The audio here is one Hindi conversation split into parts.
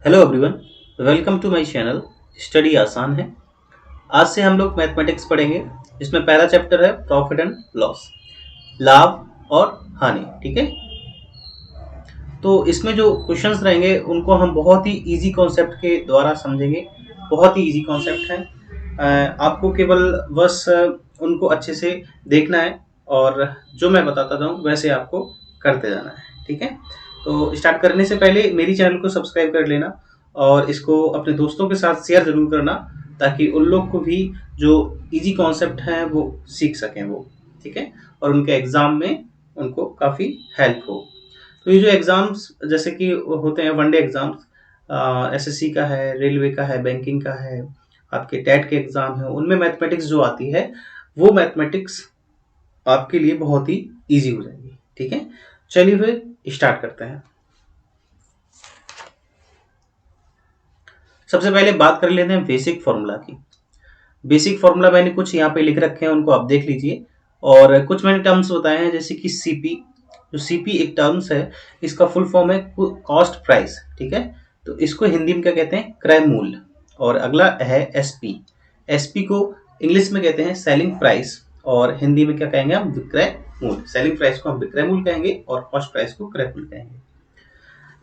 Hello everyone, welcome to my channel study Aasan है। आज से हम लोग मैथमेटिक्स पढ़ेंगे। इसमें पहला चैप्टर है प्रॉफिट एंड लॉस, लाभ और हानि। ठीक है, तो इसमें जो क्वेश्चंस रहेंगे उनको हम बहुत ही इजी कॉन्सेप्ट के द्वारा समझेंगे। बहुत ही इजी कॉन्सेप्ट है। आपको केवल बस उनको अच्छे से देखना है और जो मैं बताता जाऊँ वैसे आपको करते जाना है। ठीक है, तो स्टार्ट करने से पहले मेरी चैनल को सब्सक्राइब कर लेना और इसको अपने दोस्तों के साथ शेयर जरूर करना, ताकि उन लोग को भी जो इजी कॉन्सेप्ट हैं वो सीख सकें वो। ठीक है, और उनके एग्जाम में उनको काफ़ी हेल्प हो। तो ये जो एग्जाम्स जैसे कि होते हैं वनडे एग्जाम्स, एसएससी का है, रेलवे का है, बैंकिंग का है, आपके टेट के एग्जाम है, उनमें मैथमेटिक्स जो आती है वो मैथमेटिक्स आपके लिए बहुत ही इजी हो जाएगी। ठीक है, चलिए फिर स्टार्ट करते हैं। सबसे पहले बात कर लेते हैं बेसिक फॉर्मूला की। बेसिक फॉर्मूला मैंने कुछ यहाँ पे लिख रखे हैं, उनको आप देख लीजिए। और कुछ मैंने टर्म्स बताए हैं, जैसे कि सीपी। जो सीपी एक टर्म्स है, इसका फुल फॉर्म है कॉस्ट प्राइस। ठीक है, तो इसको हिंदी में क्या कहते हैं, क्रय मूल्य। और अगला है एसपी। एसपी को इंग्लिश में कहते हैं सेलिंग प्राइस, और हिंदी में क्या कहेंगे हम, विक्रय मूल्य। सेलिंग प्राइस को हम विक्रय मूल्य कहेंगे और कॉस्ट प्राइस को क्रय मूल्य कहेंगे।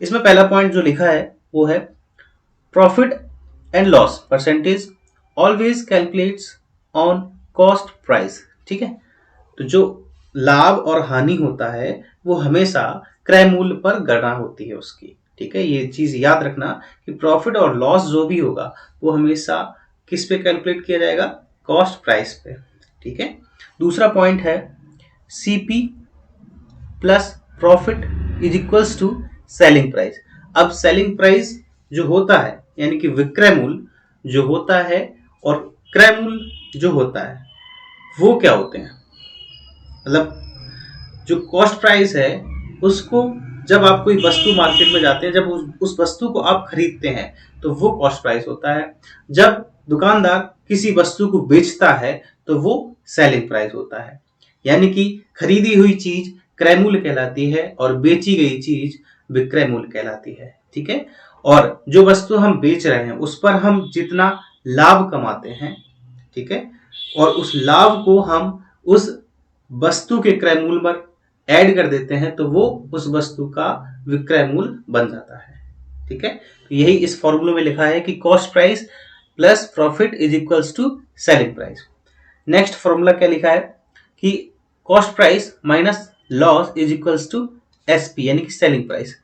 इसमें पहला पॉइंट जो लिखा है वो है profit and loss percentage always calculates on cost price. ठीक है, तो जो लाभ और हानि होता है वो हमेशा क्रय मूल्य पर गणना होती है उसकी। ठीक है, ये चीज याद रखना कि प्रॉफिट और लॉस जो भी होगा वो हमेशा किस पे कैलकुलेट किया जाएगा, कॉस्ट प्राइस पे। ठीक है, दूसरा पॉइंट है CP plus profit is equals to selling price. अब सेलिंग प्राइस जो होता है यानी कि विक्रय मूल्य जो होता है और क्रय मूल्य जो होता है वो क्या होते हैं। मतलब जो कॉस्ट प्राइस है उसको, जब आप कोई वस्तु मार्केट में जाते हैं, जब उस वस्तु को आप खरीदते हैं तो वो कॉस्ट प्राइस होता है। जब दुकानदार किसी वस्तु को बेचता है तो वो सेलिंग प्राइस होता है। यानी कि खरीदी हुई चीज क्रय मूल्य कहलाती है और बेची गई चीज विक्रय मूल्य कहलाती है। ठीक है, और जो वस्तु हम बेच रहे हैं उस पर हम जितना लाभ कमाते हैं, ठीक है, और उस लाभ को हम उस वस्तु के क्रय मूल्य पर ऐड कर देते हैं तो वो उस वस्तु का विक्रय मूल्य बन जाता है। ठीक है, तो यही इस फॉर्मूले में लिखा है कि cost price plus profit is equals to selling price. Next formula क्या लिखा है कि cost price minus loss is equals to SP यानी कि सेलिंग प्राइस।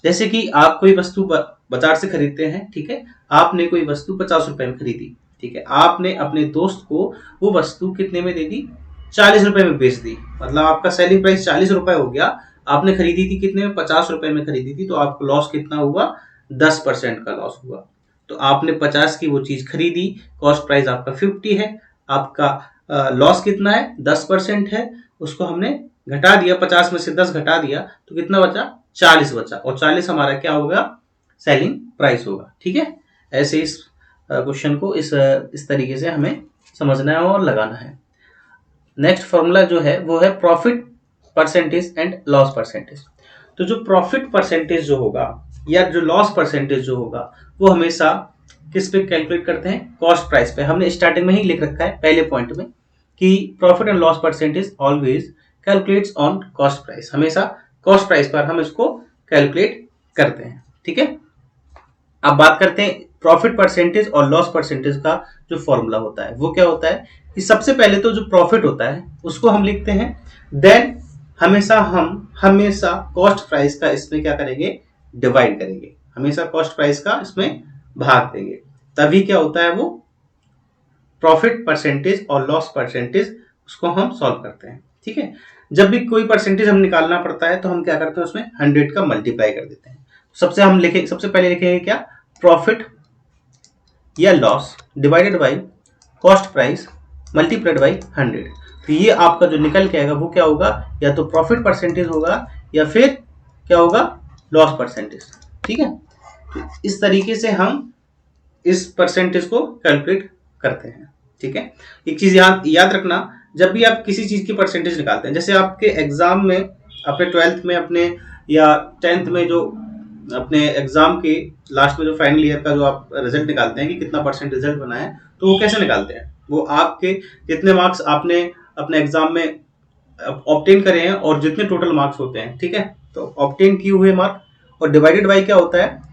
जैसे कि आप कोई वस्तु बाजार से खरीदते हैं, ठीक है, आपने कोई वस्तु 50 रुपए में खरीदी। ठीक है, आपने अपने दोस्त को वो वस्तु कितने में दे दी, 40 रुपए में बेच दी। मतलब आपका सेलिंग प्राइस 40 रुपए हो गया। आपने खरीदी थी कितने में, 50 रुपए में खरीदी थी, तो आपको लॉस कितना हुआ, 10% का लॉस हुआ। तो आपने 50 की वो चीज खरीदी, कॉस्ट प्राइस आपका 50 है, आपका लॉस कितना है, 10% है। उसको हमने घटा दिया, 50 में से 10 घटा दिया तो कितना बचा, 40 बचा, और 40 हमारा क्या होगा, सेलिंग प्राइस होगा। ठीक है, ऐसे इस क्वेश्चन को इस तरीके से हमें समझना है और लगाना है। नेक्स्ट फॉर्मूला जो है वो है profit percentage and loss percentage. तो जो प्रॉफिट परसेंटेज जो होगा या जो लॉस परसेंटेज जो होगा वो हमेशा किस पे कैलकुलेट करते हैं, कॉस्ट प्राइस पे। हमने स्टार्टिंग में ही लिख रखा है पहले पॉइंट में कि profit and loss percentage always calculates on cost price. हमेशा कॉस्ट प्राइस पर हम इसको कैलकुलेट करते हैं। ठीक है, अब बात करते हैं प्रॉफिट परसेंटेज और लॉस परसेंटेज का जो फॉर्मूला होता है वो क्या होता है कि सबसे पहले तो जो प्रॉफिट होता है उसको हम लिखते हैं, देन हमेशा कॉस्ट प्राइस का इसमें क्या करेंगे, डिवाइड करेंगे। हमेशा कॉस्ट प्राइस का इसमें भाग देंगे, तभी क्या होता है वो प्रॉफिट परसेंटेज और लॉस परसेंटेज, उसको हम सॉल्व करते हैं। ठीक है, जब भी कोई परसेंटेज हम निकालना पड़ता है तो हम क्या करते हैं, उसमें 100 का मल्टीप्लाई कर देते हैं। सबसे पहले लिखेंगे क्या, प्रॉफिट या loss divided by cost price multiplied by 100। तो ये आपका जो निकल के आएगा वो क्या होगा, या तो प्रॉफिट परसेंटेज होगा या फिर क्या होगा, लॉस परसेंटेज। ठीक है, तो इस तरीके से हम इस परसेंटेज को कैलकुलेट करते हैं। ठीक है, एक चीज याद रखना, जब भी आप किसी चीज की परसेंटेज निकालते हैं, जैसे आपके एग्जाम में अपने 12th में अपने या 10th में जो अपने एग्जाम के लास्ट में जो फाइनल ईयर का जो आप रिजल्ट निकालते हैं कि कितना परसेंट रिजल्ट बना है, तो वो कैसे निकालते हैं? वो आपके जितने मार्क्स आपने अपने एग्जाम में ऑब्टेन करे हैं और जितने टोटल मार्क्स होते हैं, ठीक है, तो ऑब्टेन किए हुए मार्क और डिवाइडेड बाई क्या होता है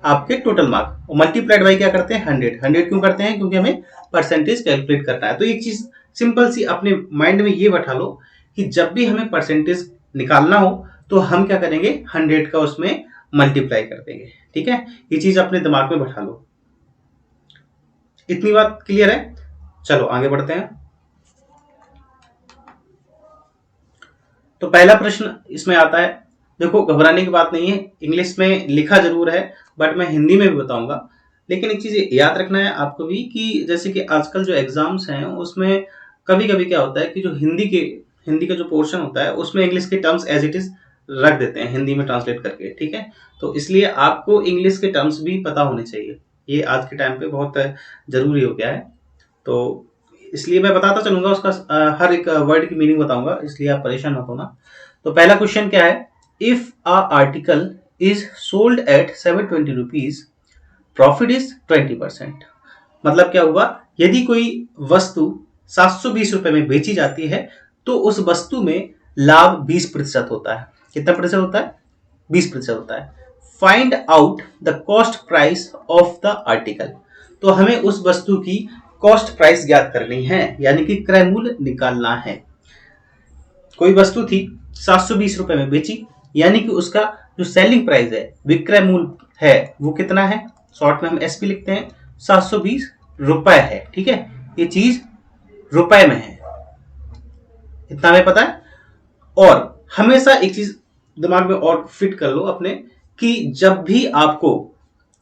आपके टोटल मार्क, और मल्टीप्लाइड बाई क्या करते हैं 100 क्यों करते हैं? क्योंकि हमें परसेंटेज कैलकुलेट करना है। तो एक चीज सिंपल सी अपने माइंड में ये बैठा लो कि जब भी हमें परसेंटेज निकालना हो तो हम क्या करेंगे 100 का उसमें मल्टीप्लाई कर देंगे, ठीक है। ये चीज अपने दिमाग में बैठा लो। इतनी बात क्लियर है? चलो आगे बढ़ते हैं। तो पहला प्रश्न इसमें आता है, देखो घबराने की बात नहीं है, इंग्लिश में लिखा जरूर है बट मैं हिंदी में भी बताऊंगा। लेकिन एक चीज याद रखना है आपको भी कि जैसे कि आजकल जो एग्जाम्स हैं उसमें कभी कभी क्या होता है कि जो हिंदी का जो पोर्शन होता है उसमें इंग्लिश के टर्म्स एज इट इज रख देते हैं हिंदी में ट्रांसलेट करके, ठीक है। तो इसलिए आपको इंग्लिश के टर्म्स भी पता होने चाहिए, ये आज के टाइम पे बहुत जरूरी हो गया है। तो इसलिए मैं बताता चलूंगा उसका हर एक वर्ड की मीनिंग बताऊंगा, इसलिए आप परेशान मत होना। तो पहला क्वेश्चन क्या है, if a article is sold at 720 rupees profit is 20%। मतलब क्या हुआ, यदि कोई वस्तु 720 रुपए में बेची जाती है तो उस वस्तु में लाभ 20% होता है। कितना प्रतिशत होता है? 20% होता है। Find out the cost price of the article. तो हमें उस वस्तु की कॉस्ट प्राइस ज्ञात करनी है, यानी कि क्रय मूल्य निकालना है। कोई वस्तु थी 720 रुपए में बेची, यानी कि उसका जो सेलिंग प्राइस है, विक्रय मूल्य है, वो कितना है? शॉर्ट में हम एसपी लिखते हैं, 720 रुपए है, ठीक है। ये चीज रुपए में है, इतना हमें पता है। और हमेशा एक चीज दिमाग में और फिट कर लो अपने कि जब भी आपको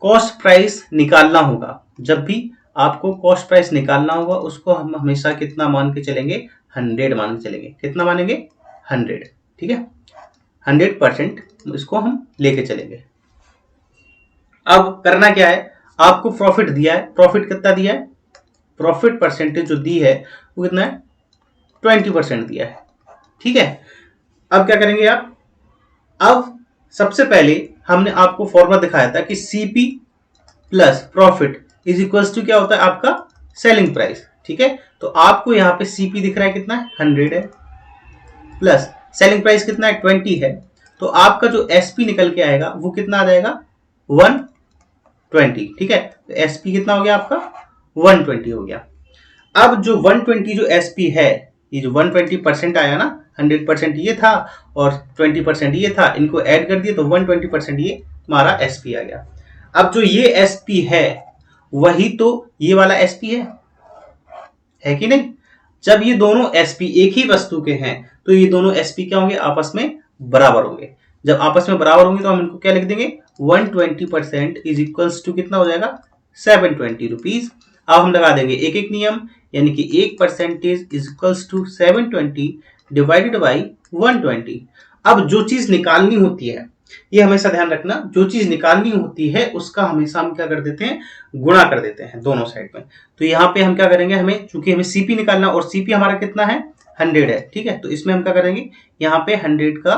कॉस्ट प्राइस निकालना होगा, जब भी आपको कॉस्ट प्राइस निकालना होगा उसको हम हमेशा कितना मान के चलेंगे? 100 मान के चलेंगे। कितना मानेंगे? 100, ठीक है। 100% इसको हम लेके चलेंगे। अब करना क्या है, आपको प्रॉफिट दिया है, प्रॉफिट कितना दिया है? प्रॉफिट परसेंटेज जो दी है वो कितना है? 20% दिया है, ठीक है। अब क्या करेंगे आप? अब सबसे पहले हमने आपको फॉर्मूला दिखाया था कि CP plus profit is equals to क्या होता है? आपका सेलिंग प्राइस, ठीक है। तो आपको यहां पे सीपी दिख रहा है कितना है? 100 है, प्लस सेलिंग प्राइस कितना है? 20 है। तो आपका जो एसपी निकल के आएगा वो कितना आ जाएगा? 120, ठीक है। तो एसपी कितना हो गया आपका? 120 हो गया। अब जो 120 जो एसपी है, ये जो 120% आया ना, 100% ये था और 20% ये था, इनको ऐड कर दिए तो 120% ये हमारा एसपी आ गया। अब जो ये एसपी है वही तो ये वाला एसपी है कि नहीं? जब ये दोनों एसपी एक ही वस्तु के हैं तो ये दोनों एसपी क्या होंगे? आपस में बराबर होंगे। जब आपस में बराबर होंगे तो हम इनको क्या लिख देंगे? 120% इज इक्वल्स टू कितना हो जाएगा? 720 रुपीज। अब हम लगा देंगे एक एक नियम, यानी कि 1% is equals to 720 divided by 120। अब जो चीज निकालनी होती है, ये हमेशा ध्यान रखना, जो चीज निकालनी होती है उसका हमेशा हम क्या कर देते हैं? गुणा कर देते हैं दोनों साइड में। तो यहाँ पे हम क्या करेंगे, हमें चूंकि हमें सीपी निकालना और सीपी हमारा कितना है? 100 है, ठीक है। तो इसमें हम क्या करेंगे, यहाँ पे 100 का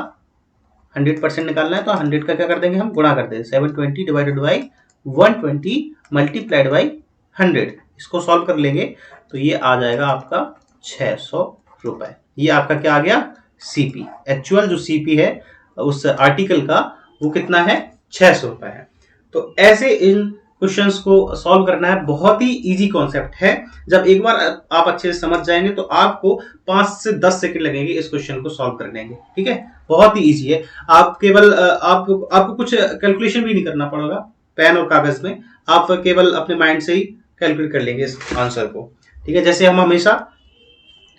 100% निकालना है तो 100 का क्या कर देंगे? हम गुणा कर देंगे। 720 डिवाइडेड बाई 120 मल्टीप्लाइड बाई 100, इसको सॉल्व कर लेंगे तो ये आ जाएगा आपका 600 रुपए। ये आपका क्या आ गया? सीपी। एक्चुअल जो सीपी है उस आर्टिकल का वो कितना है? 600 रुपए है। तो ऐसे इन क्वेश्चंस को सॉल्व करना है, बहुत ही इजी कॉन्सेप्ट है। जब एक बार आप अच्छे से समझ जाएंगे तो आपको 5 से 10 सेकंड लगेंगे इस क्वेश्चन को सॉल्व करने के, ठीक है। बहुत ही इजी है। आप केवल आपको कुछ कैलकुलेशन भी नहीं करना पड़ेगा, पेन और कागज में आप केवल अपने माइंड से ही कैलकुलेट कर लेंगे इस आंसर को, ठीक है। जैसे हम हमेशा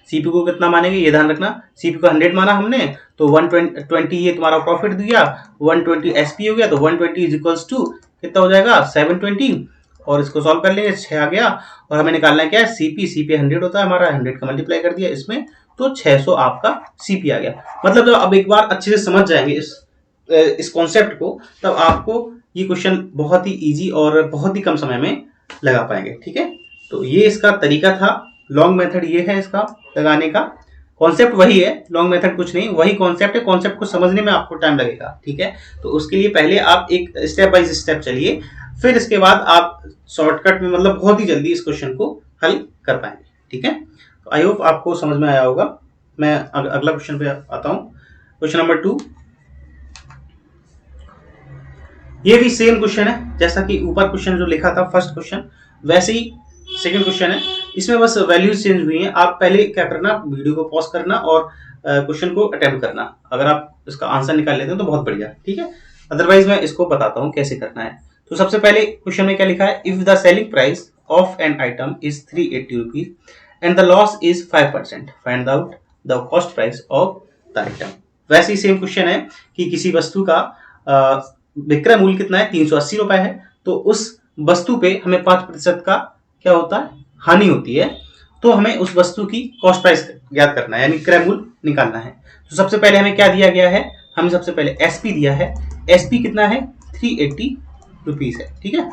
सीपी को कितना मानेंगे ये ध्यान रखना, सीपी को 100 माना हमने तो 120 ये तुम्हारा प्रॉफिट दिया, 120 एसपी हो गया तो 120 इज इक्वल्स टू कितना हो जाएगा? 720, और इसको सॉल्व कर लेंगे, 6 आ गया। और हमें निकालना है क्या है? सीपी। सीपी 100 होता है हमारा, 100 का मल्टीप्लाई कर दिया इसमें तो 600 आपका सीपी आ गया। मतलब जब अब एक बार अच्छे से समझ जाएंगे इस कॉन्सेप्ट को, तब आपको ये क्वेश्चन बहुत ही इजी और बहुत ही कम समय में लगा पाएंगे, ठीक है। तो ये इसका तरीका था, लॉन्ग मेथड ये है इसका लगाने का। कॉन्सेप्ट वही है, लॉन्ग मेथड कुछ नहीं, वही कॉन्सेप्ट है। कॉन्सेप्ट को समझने में आपको टाइम लगेगा, ठीक है। तो उसके लिए पहले आप एक स्टेप बाय स्टेप चलिए, फिर इसके बाद आप शॉर्टकट में मतलब बहुत ही जल्दी इस क्वेश्चन को हल कर पाएंगे, ठीक है। तो आई होप आपको समझ में आया होगा। मैं अगला क्वेश्चन पे आता हूँ, क्वेश्चन नंबर 2। ये भी सेम क्वेश्चन है जैसा कि ऊपर क्वेश्चन जो लिखा था फर्स्ट क्वेश्चन, वैसे ही सेकंड क्वेश्चन है। इसमें बस वैल्यूज चेंज हुई हैं। आप पहले क्या करना, वीडियो को पॉज करना और क्वेश्चन को अटेम्प्ट करना। अगर आप इसका आंसर निकाल लेते हैं तो बहुत बढ़िया, ठीक है। अदरवाइज मैं इसको बताता हूँ कैसे करना है। तो सबसे पहले क्वेश्चन में क्या लिखा है, if the selling price of an item is 380 rupees and the loss is 5%, find out the cost price of the item. वैसे ही सेम क्वेश्चन है कि किसी वस्तु का विक्रय मूल्य कितना है, 380 रुपए है। तो उस वस्तु पे हमें 5% का क्या होता है, हानि होती है। तो हमें उस वस्तु की कॉस्ट प्राइस ज्ञात करना है, यानी क्रय मूल्य निकालना है। तो सबसे पहले हमें क्या दिया गया है, हमें सबसे पहले एसपी दिया है। एसपी कितना है, 380 रुपीज है, ठीक है।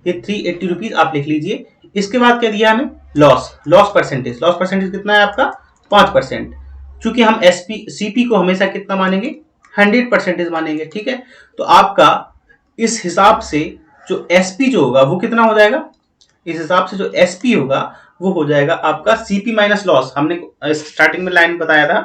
ये 380 रुपीज आप लिख लीजिए। इसके बाद क्या दिया हमें, लॉस परसेंटेज। लॉस परसेंटेज कितना है आपका, 5%। चूंकि हम एसपी सीपी को हमेशा कितना मानेंगे, 100% मानेंगे, ठीक है। तो आपका इस हिसाब से जो एसपी जो होगा वो कितना हो जाएगा, इस हिसाब से जो एसपी होगा वो हो जाएगा आपका सीपी माइनस लॉस। हमने स्टार्टिंग में लाइन बताया था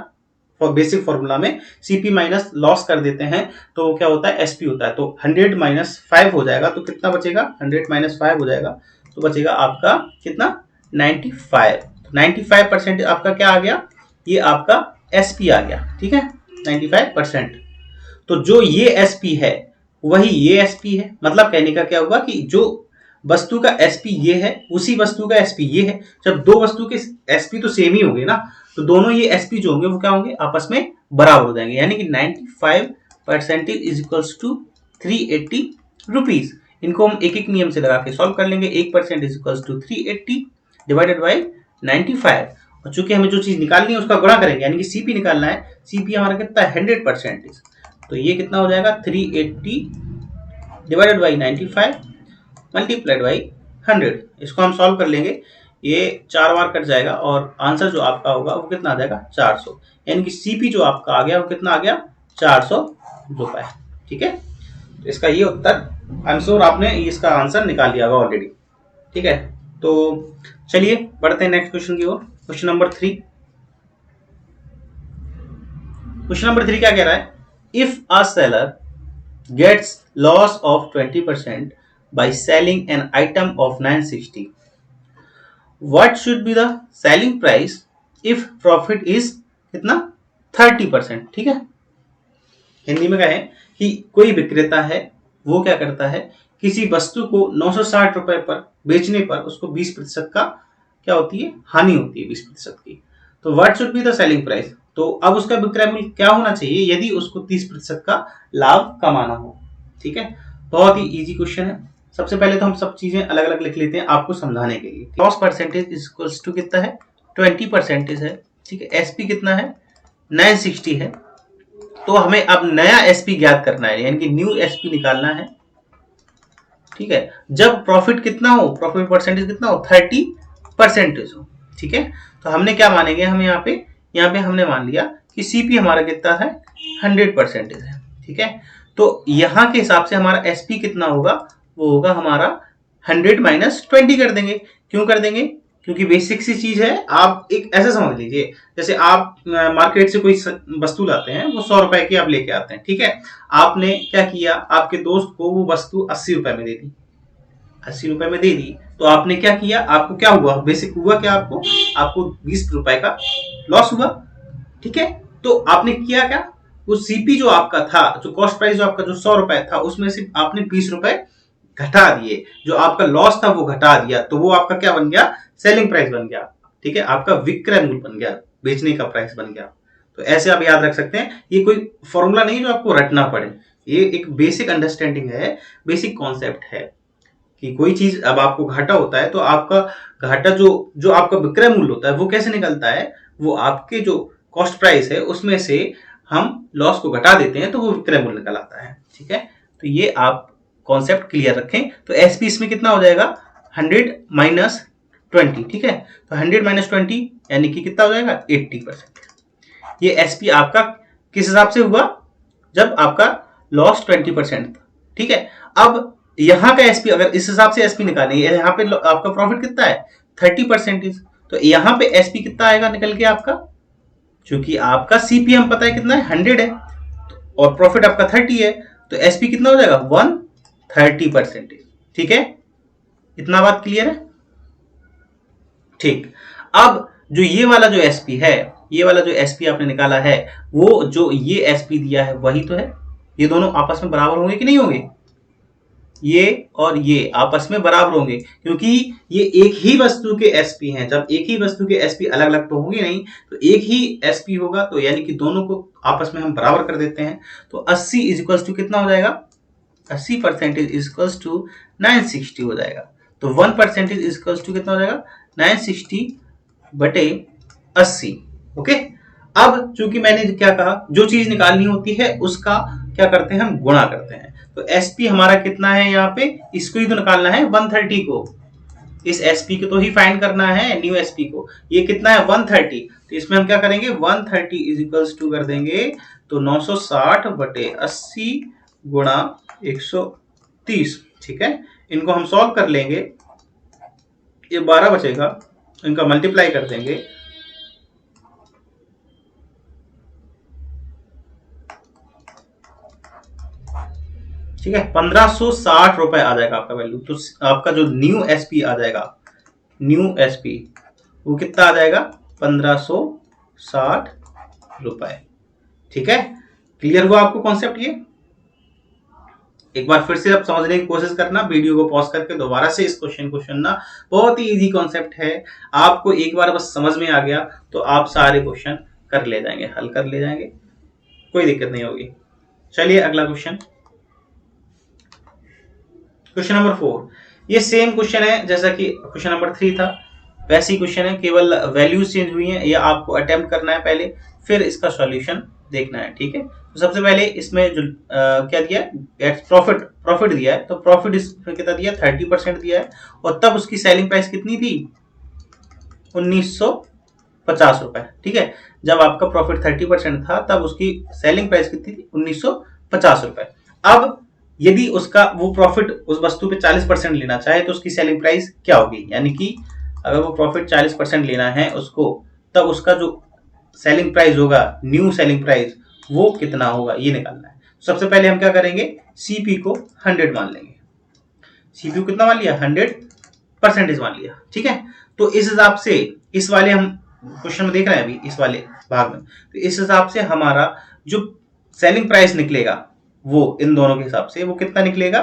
फॉर बेसिक फॉर्मूला में, सीपी माइनस लॉस कर देते हैं तो क्या होता है, एसपी होता है। तो 100 माइनस 5 हो जाएगा, तो कितना बचेगा, 100 माइनस 5 हो जाएगा, तो बचेगा आपका कितना, 95। तो 95% आपका क्या आ गया, ये आपका एसपी आ गया, ठीक है, 95%। तो जो ये एसपी है वही ये एसपी है। मतलब कहने का क्या हुआ कि जो वस्तु का एसपी ये है, उसी वस्तु का एसपी ये है। जब दो वस्तु के एसपी तो सेम ही होंगे ना, तो दोनों ये एसपी जो होंगे वो क्या होंगे, आपस में बराबर हो जाएंगे। यानी कि 95% इज इक्वल्स टू 380 रुपीज। इनको हम एक एक नियम से लगा के सॉल्व कर लेंगे। 1% is equals to 380 divided by 95। और चूंकि हमें जो चीज निकालनी है उसका गुणा करेंगे, यानी कि सीपी निकालना है। सीपी हमारा कितना है, 100%। तो ये कितना हो जाएगा, 380 डिवाइडेड बाई 95 मल्टीप्लाइड बाई 100। इसको हम सॉल्व कर लेंगे, ये 4 बार कट जाएगा और आंसर जो आपका होगा वो कितना आ जाएगा, 400। यानी कि सीपी जो आपका आ गया वो कितना आ गया, 400 रुपए, ठीक है। तो इसका ये उत्तर, आई एम श्योर आपने इसका आंसर निकाल लिया होगा ऑलरेडी, ठीक है। तो चलिए बढ़ते हैं नेक्स्ट क्वेश्चन की ओर। Question number 3। क्वेश्चन नंबर 3 क्या कह रहा है, if a seller gets loss of 20% by selling an item of 960, what should be the selling price if profit is कितना, 30%, ठीक है। हिंदी में कहें कि कोई विक्रेता है, वो क्या करता है, किसी वस्तु को 960 रुपए पर बेचने पर उसको 20% का क्या होती है, हानि होती है 20% की। तो what should be the selling price, तो अब उसका विक्रय मूल्य क्या होना चाहिए यदि उसको 30% का लाभ कमाना हो, ठीक है। बहुत ही इजी क्वेश्चन है। सबसे पहले तो हम सब चीजें अलग अलग लिख लेते हैं आपको समझाने के लिए। Loss percentage is equals to कितना है, 20% है, ठीक है। एसपी कितना है, 960 है। तो हमें अब नया एसपी ज्ञात करना है, यानी कि न्यू एसपी निकालना है, ठीक है। जब प्रॉफिट कितना हो, प्रॉफिट परसेंटेज कितना हो, 30% हो, ठीक है। तो हमने क्या मानेंगे, हम यहाँ पे हमने मान लिया कि सीपी हमारा कितना है, 100% है, ठीक है। तो यहाँ के हिसाब से हमारा एसपी कितना होगा, वो होगा हमारा 100 माइनस 20 कर देंगे। क्यों कर देंगे, क्योंकि बेसिक सी चीज है। आप एक ऐसा समझ लीजिए, जैसे आप मार्केट से कोई वस्तु लाते हैं, वो 100 रुपए की आप लेके आते हैं, ठीक है। आपने क्या किया, आपके दोस्त को वो वस्तु 80 रुपए में दे दी, 80 रुपए में दे दी। तो आपने क्या किया, आपको क्या हुआ, बेसिक हुआ क्या, आपको 20 रुपए का लॉस हुआ, ठीक है। तो आपने किया क्या, वो सीपी जो आपका था, जो कॉस्ट प्राइस जो आपका जो 100 रुपए था, उसमें से आपने 20 रुपए घटा दिए, जो आपका लॉस था वो घटा दिया। तो वो आपका क्या बन गया, सेलिंग प्राइस बन गया, ठीक है। आपका विक्रय मूल्य बन गया, बेचने का प्राइस बन गया। तो ऐसे आप याद रख सकते हैं। ये कोई फॉर्मूला नहीं जो आपको रटना पड़े, ये एक बेसिक अंडरस्टैंडिंग है, बेसिक कॉन्सेप्ट है कि कोई चीज अब आपको घाटा होता है तो आपका घाटा जो आपका विक्रय मूल्य होता है वो कैसे निकलता है, वो आपके जो कॉस्ट प्राइस है उसमें से हम लॉस को घटा देते हैं तो वो विक्रय मूल्य निकल आता है, ठीक है। तो ये आप कॉन्सेप्ट क्लियर रखें। तो एसपी इसमें कितना हो जाएगा, 100 माइनस 20, ठीक है। तो 100 माइनस 20 यानी कि कितना हो जाएगा, 80%, ये एसपी आपका किस हिसाब से हुआ, जब आपका लॉस 20% था, ठीक है। अब यहाँ का एसपी अगर इस हिसाब से एसपी निकालें, यहाँ पे आपका प्रॉफिट कितना है 30%, तो यहाँ पे एसपी कितना आएगा निकल के आपका, क्योंकि आपका सीपीएम पता है कितना है 100 है और प्रॉफिट आपका 30 है, तो एसपी कितना हो जाएगा 130%। ठीक है, इतना बात क्लियर है। ठीक, अब जो ये वाला जो एसपी है, ये वाला जो एसपी आपने निकाला है, वो जो ये एसपी दिया है वही तो है। ये दोनों आपस में बराबर होंगे कि नहीं होंगे, ये और ये आपस में बराबर होंगे, क्योंकि ये एक ही वस्तु के एसपी हैं। जब एक ही वस्तु के एसपी अलग अलग तो होंगे नहीं, तो एक ही एसपी होगा, तो यानी कि दोनों को आपस में हम बराबर कर देते हैं। तो 80 इज इक्वल्स टू कितना हो जाएगा, 80% इज इक्वल्स टू 960 हो जाएगा। तो 1% इज इक्वल्स टू कितना हो जाएगा 960 बटे 80। ओके, अब चूंकि मैंने क्या कहा, जो चीज निकालनी होती है उसका क्या करते हैं हम, गुणा करते हैं। तो एसपी हमारा कितना है, यहाँ पे इसको ही तो निकालना है 130 को, इस एसपी को तो ही फाइंड करना है, न्यू एसपी को। ये कितना है 130, तो इसमें हम क्या करेंगे 130 इज इक्वल्स टू कर देंगे तो 960 बटे 80 गुणा 130। ठीक है, इनको हम सॉल्व कर लेंगे, ये 12 बचेगा, इनका मल्टीप्लाई कर देंगे, ठीक है 1560 रुपए आ जाएगा आपका वैल्यू। तो आपका जो न्यू एसपी आ जाएगा, न्यू एसपी वो कितना आ जाएगा 1560 रुपए। ठीक है, क्लियर हुआ आपको कॉन्सेप्ट ये। एक बार फिर से आप समझने की कोशिश करना, वीडियो को पॉज करके दोबारा से इस क्वेश्चन को सुनना, बहुत ही इजी कॉन्सेप्ट है। आपको एक बार बस समझ में आ गया तो आप सारे क्वेश्चन कर ले जाएंगे, हल कर ले जाएंगे, कोई दिक्कत नहीं होगी। चलिए अगला क्वेश्चन, क्वेश्चन नंबर 4। ये सेम क्वेश्चन है जैसा कि क्वेश्चन नंबर 3 था, वैसे ही क्वेश्चन है, केवल वैल्यूज चेंज हुई हैं। ये आपको अटेम्प्ट करना है पहले, फिर इसका सॉल्यूशन देखना है। ठीक है, तो सबसे पहले इसमें जो क्या दिया है, प्रॉफिट दिया है, तो प्रॉफिट इसमें कितना दिया 30% दिया है, और तब उसकी सेलिंग प्राइस कितनी थी 1950 रुपए। ठीक है, जब आपका प्रॉफिट 30% था तब उसकी सेलिंग प्राइस कितनी थी 1950 रुपए। अब यदि उसका वो प्रॉफिट उस वस्तु पे 40% लेना चाहे तो उसकी सेलिंग प्राइस क्या होगी, यानी कि अगर वो प्रॉफिट 40% लेना है उसको, तब उसका जो सेलिंग प्राइस होगा, न्यू सेलिंग प्राइस, वो कितना होगा ये निकालना है। सबसे पहले हम क्या करेंगे, सीपी को 100 मान लेंगे। सीपी को कितना मान लिया 100% मान लिया। ठीक है, तो इस हिसाब से इस वाले हम क्वेश्चन में देख रहे हैं अभी इस वाले भाग में, तो इस हिसाब से हमारा जो सेलिंग प्राइस निकलेगा वो इन दोनों के हिसाब से वो कितना निकलेगा,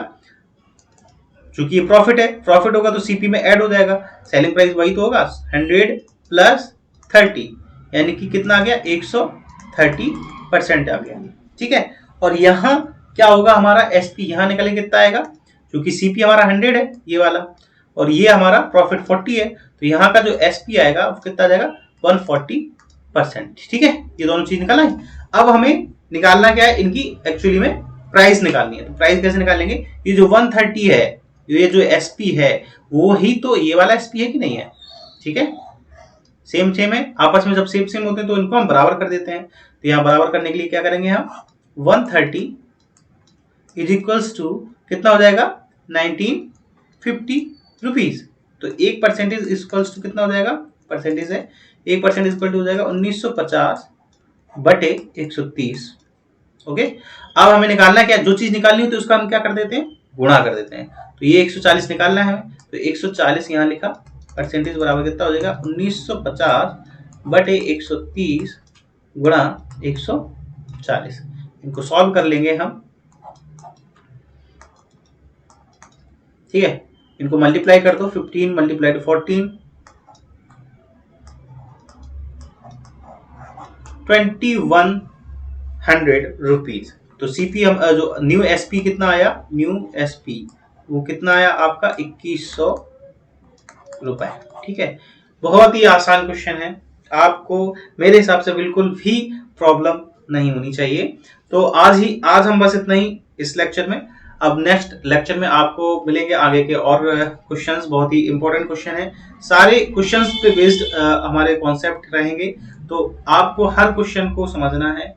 चूंकि ये प्रॉफिट है, प्रॉफिट होगा तो सीपी में ऐड हो जाएगा, सेलिंग प्राइस वही तो होगा 100 प्लस 30, यानी कि कितना आ गया 130% आ गया। ठीक है, और यहाँ क्या होगा हमारा एसपी, यहाँ निकले कितना आएगा, क्योंकि सीपी हमारा 100 है ये वाला, और ये हमारा प्रॉफिट 40 है, तो यहाँ का जो एसपी आएगा वो कितना आ जाएगा 140%। ठीक है, ये दोनों चीज निकाला है। अब हमें निकालना क्या है, इनकी एक्चुअली में प्राइस निकालनी है। तो प्राइस कैसे निकालेंगे, ये जो 130 है, ये जो एसपी है वो ही तो ये वाला एसपी है कि नहीं है। ठीक है, सेम है, आपस में जब सेम होते हैं तो इनको हम बराबर कर देते हैं। तो यहाँ बराबर करने के लिए क्या करेंगे हम, 130 इज इक्वल्स टू कितना हो जाएगा 1950 रुपीज। तो 1% इक्वल्स टू कितना हो जाएगा, परसेंटेज है 1% इक्वल टू हो जाएगा 1950 बटे 130। ओके, अब हमें निकालना क्या, जो चीज निकालनी होती है उसका हम क्या कर देते हैं, गुणा कर देते हैं। तो ये 140 निकालना है हमें, तो 140 यहाँ लिखा, परसेंटेज बराबर कितना हो जाएगा 1950 बटे 130 गुणा 140। इनको सॉल्व कर लेंगे हम। ठीक है, इनको मल्टीप्लाई कर दो, 15 मल्टीप्लाई टू 14 2100 रुपीज। तो सीपी हम जो न्यू एसपी कितना आया, न्यू एसपी वो कितना आया आपका 2100 रुपए। ठीक है, बहुत ही आसान क्वेश्चन है, आपको मेरे हिसाब से बिल्कुल भी प्रॉब्लम नहीं होनी चाहिए। तो आज हम बस इतना ही इस लेक्चर में। अब नेक्स्ट लेक्चर में आपको मिलेंगे आगे के और क्वेश्चंस, बहुत ही इंपॉर्टेंट क्वेश्चन है, सारे क्वेश्चंस पे बेस्ड हमारे कॉन्सेप्ट रहेंगे। तो आपको हर क्वेश्चन को समझना है,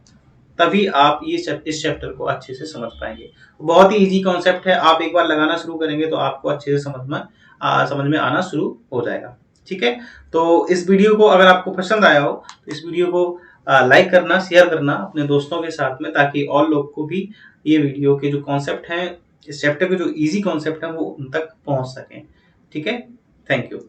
तभी आप इस चैप्टर को अच्छे से समझ पाएंगे। बहुत ही इजी कॉन्सेप्ट है, आप एक बार लगाना शुरू करेंगे तो आपको अच्छे से समझ में आना शुरू हो जाएगा। ठीक है, तो इस वीडियो को अगर आपको पसंद आया हो तो इस वीडियो को लाइक करना, शेयर करना अपने दोस्तों के साथ में, ताकि और लोग को भी ये वीडियो के जो कॉन्सेप्ट हैं, इस चैप्टर के जो इजी कॉन्सेप्ट हैं वो उन तक पहुंच सकें। ठीक है, थैंक यू।